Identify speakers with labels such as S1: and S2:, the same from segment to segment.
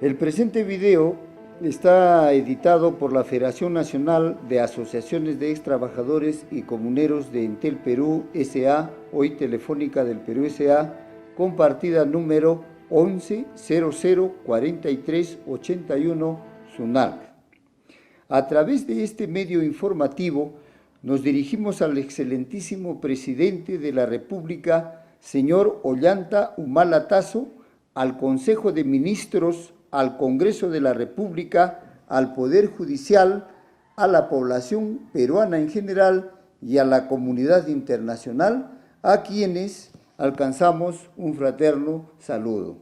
S1: El presente video está editado por la Federación Nacional de Asociaciones de Extrabajadores y Comuneros de Entel Perú S.A., hoy Telefónica del Perú S.A., con partida número 11-00-4381 SUNARC. A través de este medio informativo nos dirigimos al excelentísimo presidente de la República, señor Ollanta Humala Tasso, al Consejo de Ministros, al Congreso de la República, al Poder Judicial, a la población peruana en general y a la comunidad internacional, a quienes alcanzamos un fraterno saludo.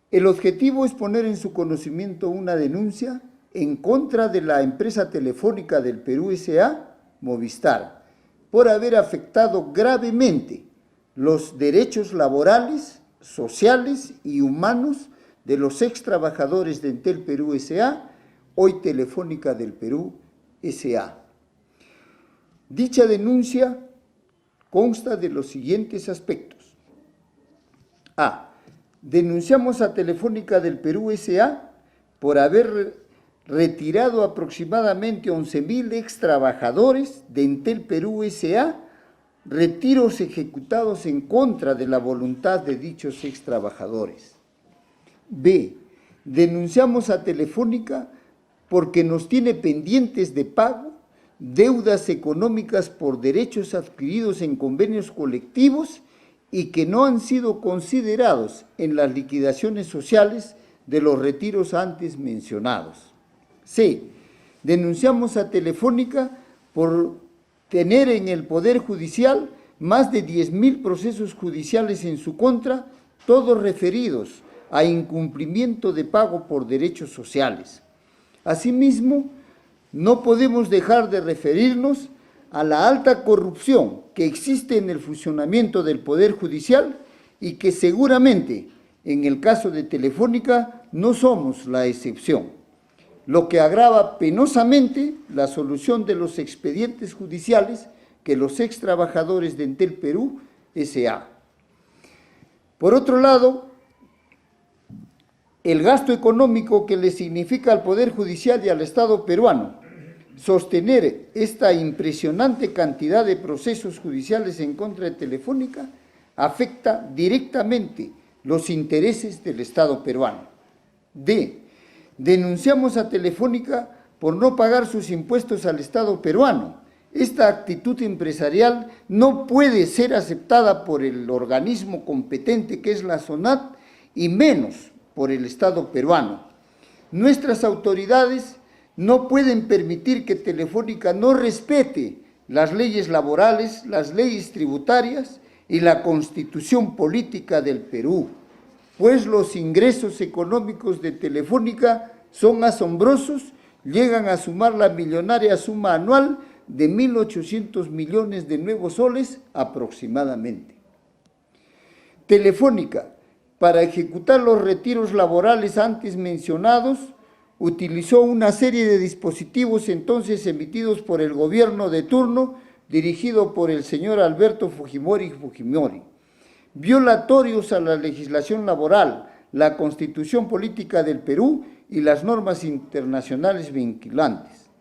S1: El objetivo es poner en su conocimiento una denuncia en contra de la empresa telefónica del Perú S.A., Movistar, por haber afectado gravemente los derechos laborales, sociales y humanos de los extrabajadores de Entel Perú S.A., hoy Telefónica del Perú S.A. Dicha denuncia consta de los siguientes aspectos. A. Denunciamos a Telefónica del Perú S.A. por haber retirado aproximadamente 11.000 extrabajadores de Entel Perú S.A., retiros ejecutados en contra de la voluntad de dichos extrabajadores. B. Denunciamos a Telefónica porque nos tiene pendientes de pago deudas económicas por derechos adquiridos en convenios colectivos y que no han sido considerados en las liquidaciones sociales de los retiros antes mencionados. C. Denunciamos a Telefónica por tener en el Poder Judicial más de 10.000 procesos judiciales en su contra, todos referidos a incumplimiento de pago por derechos sociales. Asimismo, no podemos dejar de referirnos a la alta corrupción que existe en el funcionamiento del Poder Judicial y que seguramente, en el caso de Telefónica, no somos la excepción, lo que agrava penosamente la solución de los expedientes judiciales que los extrabajadores de Entel Perú S.A. Por otro lado, el gasto económico que le significa al Poder Judicial y al Estado peruano sostener esta impresionante cantidad de procesos judiciales en contra de Telefónica afecta directamente los intereses del Estado peruano. D. Denunciamos a Telefónica por no pagar sus impuestos al Estado peruano. Esta actitud empresarial no puede ser aceptada por el organismo competente que es la SUNAT y menos por el Estado peruano. Nuestras autoridades no pueden permitir que Telefónica no respete las leyes laborales, las leyes tributarias y la Constitución política del Perú, pues los ingresos económicos de Telefónica son asombrosos, llegan a sumar la millonaria suma anual de 1.800 millones de nuevos soles aproximadamente. Telefónica, para ejecutar los retiros laborales antes mencionados, utilizó una serie de dispositivos entonces emitidos por el gobierno de turno, dirigido por el señor Alberto Fujimori, violatorios a la legislación laboral, la Constitución política del Perú y las normas internacionales vinculantes.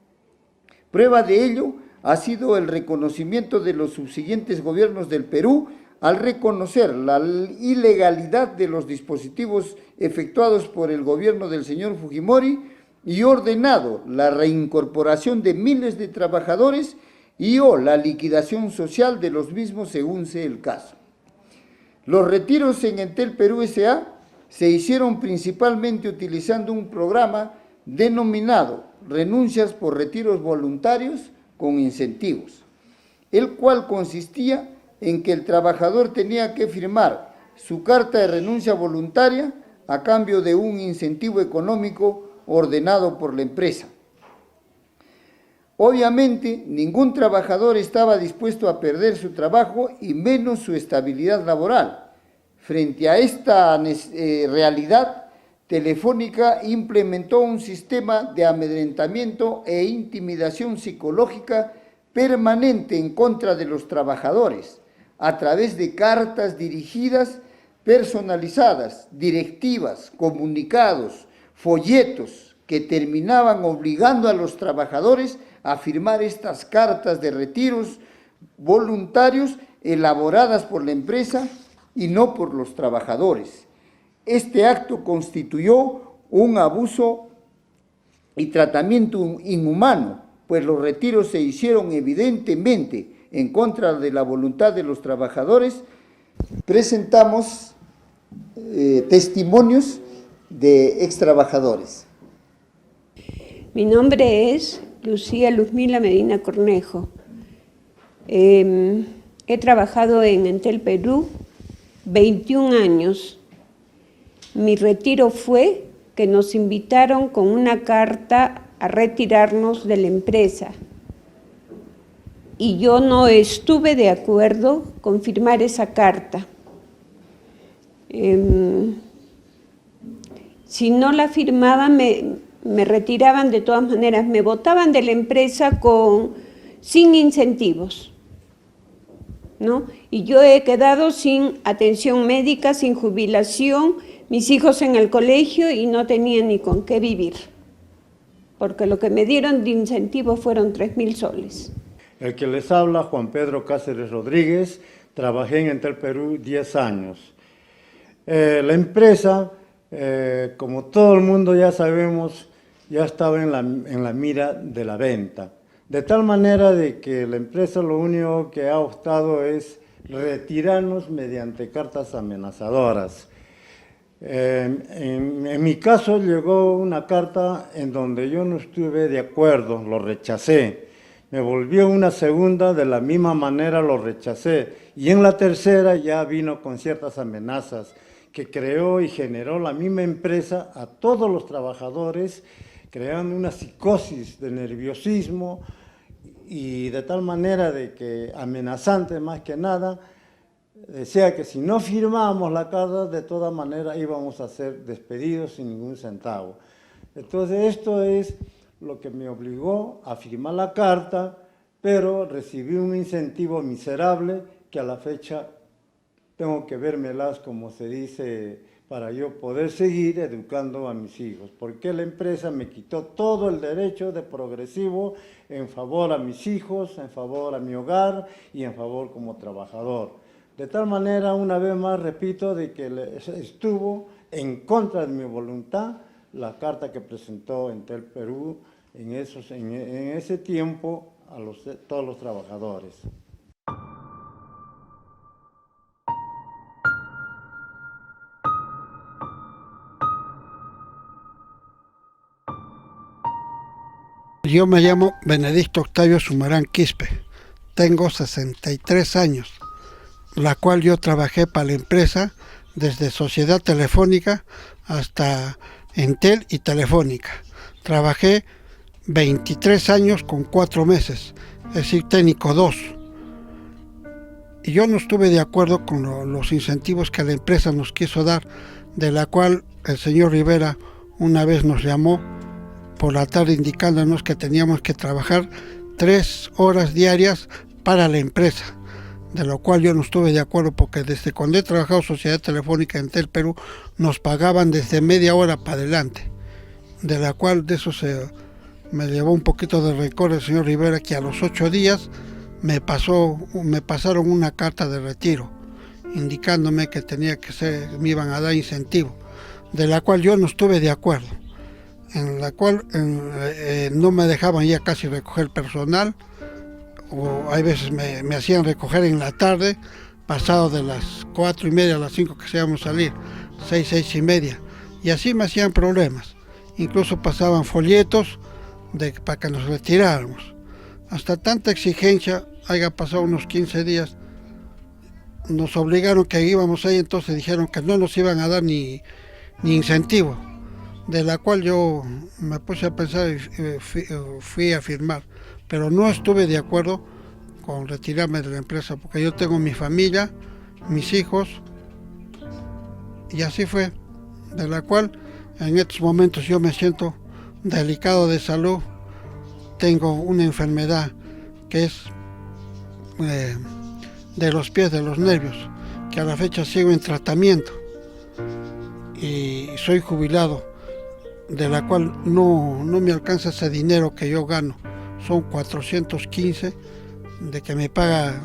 S1: Prueba de ello ha sido el reconocimiento de los subsiguientes gobiernos del Perú al reconocer la ilegalidad de los dispositivos efectuados por el gobierno del señor Fujimori y ordenado la reincorporación de miles de trabajadores y o la liquidación social de los mismos según sea el caso. Los retiros en Entel Perú S.A. se hicieron principalmente utilizando un programa denominado Renuncias por Retiros Voluntarios con Incentivos, el cual consistía en que el trabajador tenía que firmar su carta de renuncia voluntaria a cambio de un incentivo económico ordenado por la empresa. Obviamente, ningún trabajador estaba dispuesto a perder su trabajo y menos su estabilidad laboral. Frente a esta realidad, Telefónica implementó un sistema de amedrentamiento e intimidación psicológica permanente en contra de los trabajadores, a través de cartas dirigidas personalizadas, directivas, comunicados, folletos que terminaban obligando a los trabajadores a firmar estas cartas de retiros voluntarios elaboradas por la empresa y no por los trabajadores. Este acto constituyó un abuso y tratamiento inhumano, pues los retiros se hicieron evidentemente en contra de la voluntad de los trabajadores. Presentamos testimonios de extrabajadores.
S2: Mi nombre es Lucía Luzmila Medina Cornejo. He trabajado en Entel Perú 21 años. Mi retiro fue que nos invitaron con una carta a retirarnos de la empresa. Y yo no estuve de acuerdo con firmar esa carta. Si no la firmaba, me retiraban de todas maneras, me botaban de la empresa sin incentivos, ¿no? Y yo he quedado sin atención médica, sin jubilación, mis hijos en el colegio y no tenía ni con qué vivir, porque lo que me dieron de incentivo fueron 3.000 soles.
S3: El que les habla, Juan Pedro Cáceres Rodríguez, trabajé en Entel Perú 10 años. La empresa, como todo el mundo ya sabemos, ya estaba en la mira de la venta. De tal manera de que la empresa lo único que ha optado es retirarnos mediante cartas amenazadoras. En mi caso llegó una carta en donde yo no estuve de acuerdo, lo rechacé. Me volvió una segunda, de la misma manera lo rechacé. Y en la tercera ya vino con ciertas amenazas que creó y generó la misma empresa a todos los trabajadores, creando una psicosis de nerviosismo y de tal manera de que amenazante más que nada, decía que si no firmábamos la carta, de todas maneras íbamos a ser despedidos sin ningún centavo. Entonces esto es lo que me obligó a firmar la carta, pero recibí un incentivo miserable que a la fecha tengo que vérmelas, como se dice, para yo poder seguir educando a mis hijos, porque la empresa me quitó todo el derecho de progresivo en favor a mis hijos, en favor a mi hogar y en favor como trabajador. De tal manera, una vez más, repito, de que estuvo en contra de mi voluntad la carta que presentó Entel Perú en ese tiempo a todos los trabajadores.
S4: Yo me llamo Benedicto Octavio Sumarán Quispe, tengo 63 años, la cual yo trabajé para la empresa desde Sociedad Telefónica hasta Entel y Telefónica. Trabajé 23 años con 4 meses, es decir, técnico 2. Y yo no estuve de acuerdo con los incentivos que la empresa nos quiso dar, de la cual el señor Rivera una vez nos llamó por la tarde indicándonos que teníamos que trabajar 3 horas diarias para la empresa, de lo cual yo no estuve de acuerdo, porque desde cuando he trabajado Sociedad Telefónica en Entel Perú nos pagaban desde media hora para adelante, de la cual de eso me llevó un poquito de rencor el señor Rivera, que a los 8 días me pasaron una carta de retiro indicándome que me iban a dar incentivo, de la cual yo no estuve de acuerdo, en la cual no me dejaban ya casi recoger personal, o hay veces me hacían recoger en la tarde, pasado de las 4:30 a las 5 que se íbamos a salir, 6:30, y así me hacían problemas. Incluso pasaban folletos para que nos retiráramos. Hasta tanta exigencia, haya pasado unos 15 días, nos obligaron que íbamos ahí, entonces dijeron que no nos iban a dar ni incentivo, de la cual yo me puse a pensar y fui a firmar, pero no estuve de acuerdo con retirarme de la empresa, porque yo tengo mi familia, mis hijos, y así fue, de la cual en estos momentos yo me siento delicado de salud. Tengo una enfermedad que es de los pies, de los nervios, que a la fecha sigo en tratamiento y soy jubilado, de la cual no me alcanza ese dinero que yo gano. Son 415 de que me paga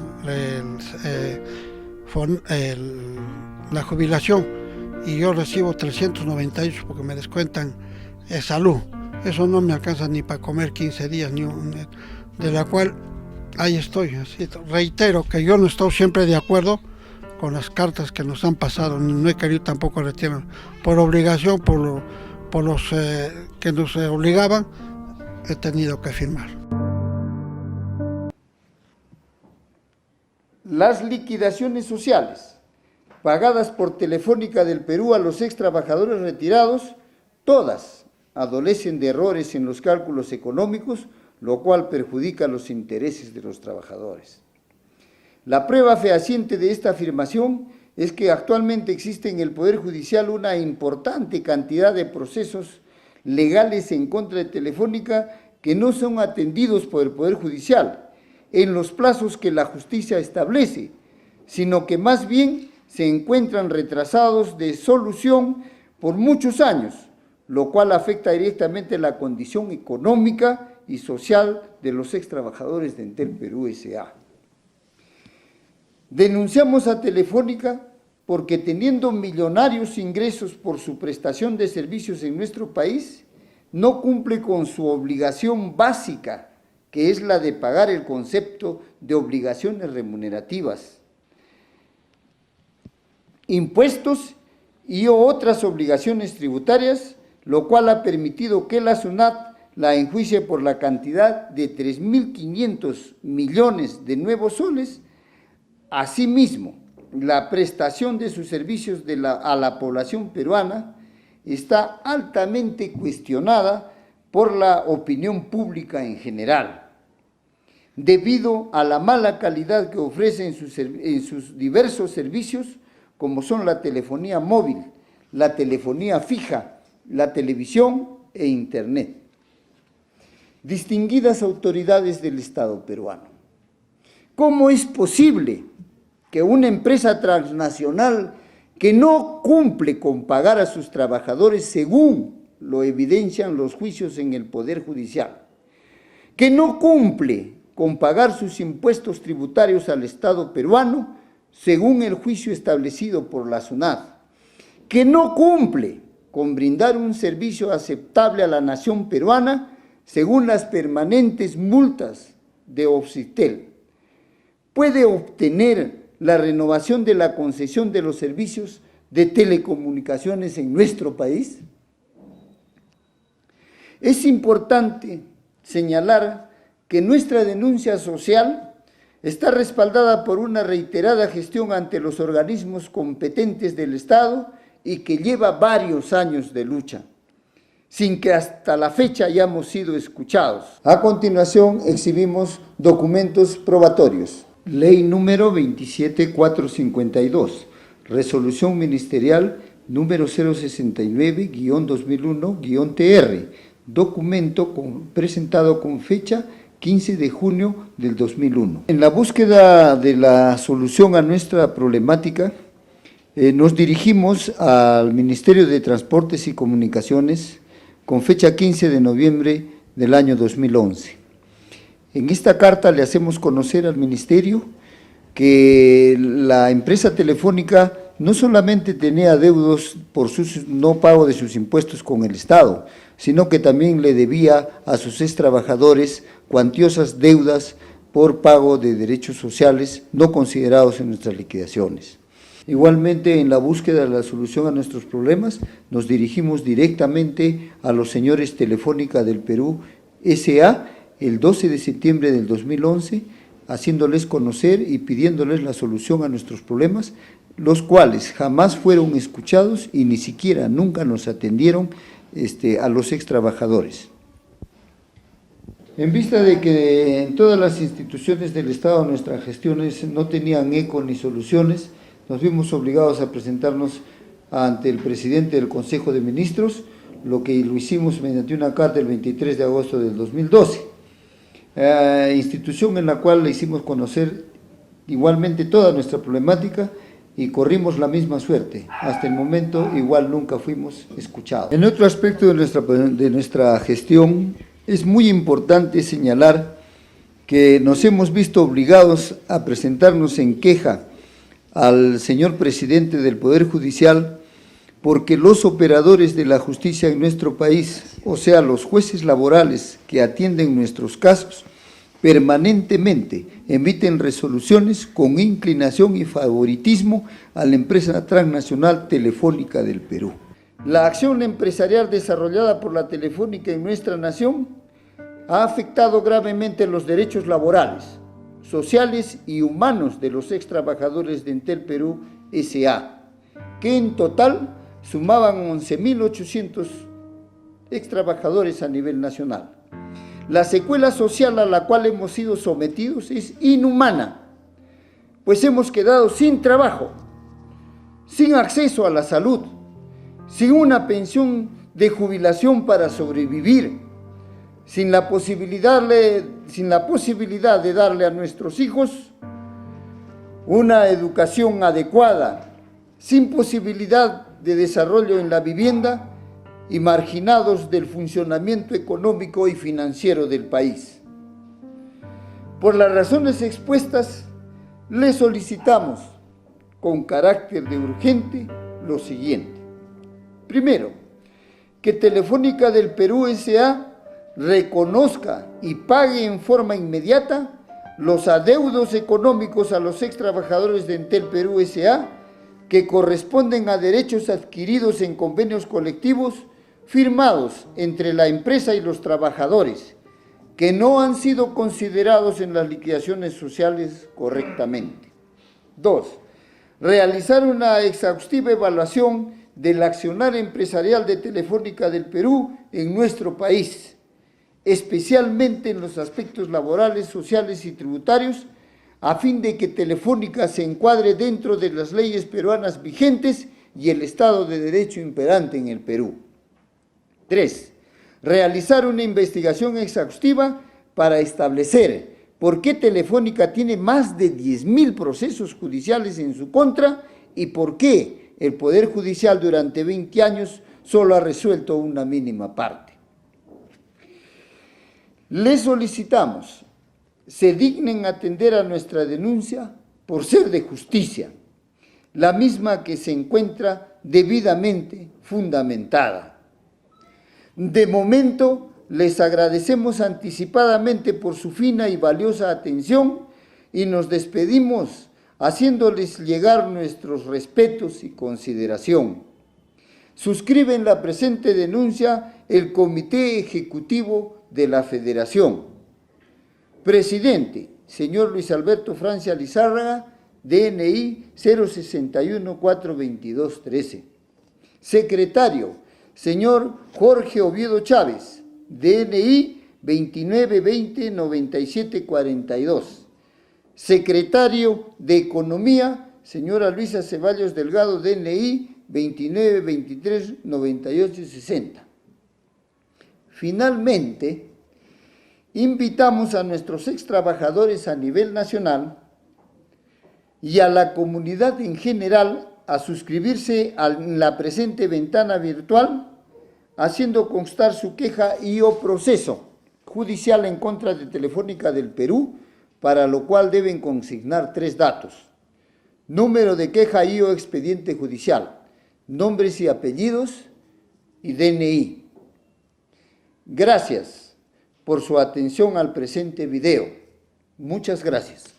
S4: la jubilación, y yo recibo 398 porque me descuentan salud. Eso no me alcanza ni para comer 15 días, de la cual ahí estoy. Así, reitero que yo no estoy siempre de acuerdo con las cartas que nos han pasado, no he querido tampoco retirar por obligación, por los que nos obligaban, he tenido que firmar.
S1: Las liquidaciones sociales pagadas por Telefónica del Perú a los ex trabajadores retirados, todas adolecen de errores en los cálculos económicos, lo cual perjudica los intereses de los trabajadores. La prueba fehaciente de esta afirmación es que actualmente existe en el Poder Judicial una importante cantidad de procesos legales en contra de Telefónica que no son atendidos por el Poder Judicial en los plazos que la justicia establece, sino que más bien se encuentran retrasados de solución por muchos años, lo cual afecta directamente la condición económica y social de los ex trabajadores de Entel Perú S.A. Denunciamos a Telefónica porque, teniendo millonarios ingresos por su prestación de servicios en nuestro país, no cumple con su obligación básica, que es la de pagar el concepto de obligaciones remunerativas, impuestos y otras obligaciones tributarias, lo cual ha permitido que la SUNAT la enjuicie por la cantidad de 3.500 millones de nuevos soles. Asimismo, la prestación de sus servicios a la población peruana está altamente cuestionada por la opinión pública en general, debido a la mala calidad que ofrece en sus diversos servicios, como son la telefonía móvil, la telefonía fija, la televisión e Internet. Distinguidas autoridades del Estado peruano, ¿cómo es posible que una empresa transnacional que no cumple con pagar a sus trabajadores según lo evidencian los juicios en el Poder Judicial, que no cumple con pagar sus impuestos tributarios al Estado peruano según el juicio establecido por la SUNAT, que no cumple con brindar un servicio aceptable a la nación peruana según las permanentes multas de Obsitel, puede obtener la renovación de la concesión de los servicios de telecomunicaciones en nuestro país? Es importante señalar que nuestra denuncia social está respaldada por una reiterada gestión ante los organismos competentes del Estado y que lleva varios años de lucha, sin que hasta la fecha hayamos sido escuchados. A continuación, exhibimos documentos probatorios. Ley número 27452, Resolución Ministerial número 069-2001-TR, documento presentado con fecha 15 de junio del 2001. En la búsqueda de la solución a nuestra problemática, nos dirigimos al Ministerio de Transportes y Comunicaciones con fecha 15 de noviembre del año 2011. En esta carta le hacemos conocer al Ministerio que la empresa Telefónica no solamente tenía adeudos por su no pago de sus impuestos con el Estado, sino que también le debía a sus ex trabajadores cuantiosas deudas por pago de derechos sociales no considerados en nuestras liquidaciones. Igualmente, en la búsqueda de la solución a nuestros problemas, nos dirigimos directamente a los señores Telefónica del Perú S.A. el 12 de septiembre del 2011, haciéndoles conocer y pidiéndoles la solución a nuestros problemas, los cuales jamás fueron escuchados y ni siquiera nunca nos atendieron a los ex trabajadores. En vista de que en todas las instituciones del Estado nuestras gestiones no tenían eco ni soluciones, nos vimos obligados a presentarnos ante el presidente del Consejo de Ministros, lo que lo hicimos mediante una carta el 23 de agosto del 2012, institución en la cual le hicimos conocer igualmente toda nuestra problemática y corrimos la misma suerte. Hasta el momento igual nunca fuimos escuchados. En otro aspecto de nuestra gestión es muy importante señalar que nos hemos visto obligados a presentarnos en queja al señor presidente del Poder Judicial porque los operadores de la justicia en nuestro país, o sea, los jueces laborales que atienden nuestros casos, permanentemente emiten resoluciones con inclinación y favoritismo a la empresa transnacional Telefónica del Perú. La acción empresarial desarrollada por la Telefónica en nuestra nación ha afectado gravemente los derechos laborales, sociales y humanos de los ex trabajadores de Entel Perú S.A., que en total sumaban 11.800 ex trabajadores a nivel nacional. La secuela social a la cual hemos sido sometidos es inhumana, pues hemos quedado sin trabajo, sin acceso a la salud, sin una pensión de jubilación para sobrevivir, sin la posibilidad de darle a nuestros hijos una educación adecuada, sin posibilidad de desarrollo en la vivienda y marginados del funcionamiento económico y financiero del país. Por las razones expuestas, le solicitamos con carácter de urgente lo siguiente. Primero, que Telefónica del Perú S.A. reconozca y pague en forma inmediata los adeudos económicos a los ex trabajadores de Entel Perú S.A. que corresponden a derechos adquiridos en convenios colectivos firmados entre la empresa y los trabajadores, que no han sido considerados en las liquidaciones sociales correctamente. 2. Realizar una exhaustiva evaluación del accionar empresarial de Telefónica del Perú en nuestro país, especialmente en los aspectos laborales, sociales y tributarios, a fin de que Telefónica se encuadre dentro de las leyes peruanas vigentes y el Estado de Derecho imperante en el Perú. 3. Realizar una investigación exhaustiva para establecer por qué Telefónica tiene más de 10.000 procesos judiciales en su contra y por qué el Poder Judicial durante 20 años solo ha resuelto una mínima parte. Les solicitamos se dignen atender a nuestra denuncia por ser de justicia, la misma que se encuentra debidamente fundamentada. De momento, les agradecemos anticipadamente por su fina y valiosa atención y nos despedimos haciéndoles llegar nuestros respetos y consideración. Suscriben la presente denuncia el Comité Ejecutivo de la Federación. Presidente, señor Luis Alberto Francia Lizárraga, DNI 061-422-13. Secretario, señor Jorge Oviedo Chávez, DNI 2920-9742. Secretario de Economía, señora Luisa Ceballos Delgado, DNI 2923-9860. Finalmente, invitamos a nuestros ex trabajadores a nivel nacional y a la comunidad en general a suscribirse a la presente ventana virtual, haciendo constar su queja y o proceso judicial en contra de Telefónica del Perú, para lo cual deben consignar 3 datos: número de queja y o expediente judicial, nombres y apellidos y DNI. Gracias por su atención al presente video. Muchas gracias.